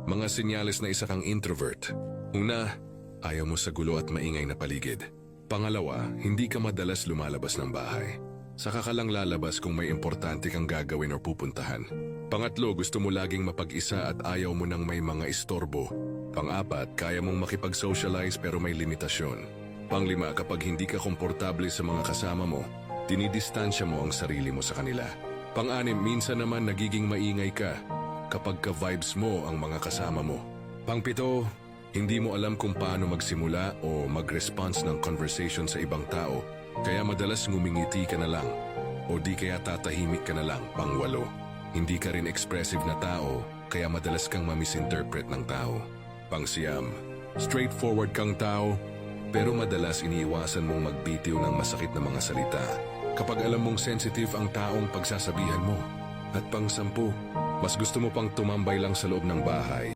Mga senyales na isa kang introvert. Una, ayaw mo sa gulo at maingay na paligid. Pangalawa, hindi ka madalas lumalabas ng bahay. Saka ka lang lalabas kung may importante kang gagawin o pupuntahan. Pangatlo, gusto mo laging mapag-isa at ayaw mo nang may mga istorbo. Pang-apat, kaya mong makipag-socialize pero may limitasyon. Pang-lima, kapag hindi ka komportable sa mga kasama mo, dinidistansya mo ang sarili mo sa kanila. Pang-anim, minsan naman nagiging maingay ka kapag ka-vibes mo ang mga kasama mo. Pang-pito, hindi mo alam kung paano magsimula o mag-response ng conversation sa ibang tao, kaya madalas ngumingiti ka na lang o di kaya tatahimik ka na lang. Pang-walo, hindi ka rin expressive na tao, kaya madalas kang ma-misinterpret ng tao. Pang-siyam, straightforward kang tao, pero madalas iniiwasan mong magbitiw ng masakit na mga salita kapag alam mong sensitive ang taong pagsasabihan mo. At pang-sampu, mas gusto mo pang tumambay lang sa loob ng bahay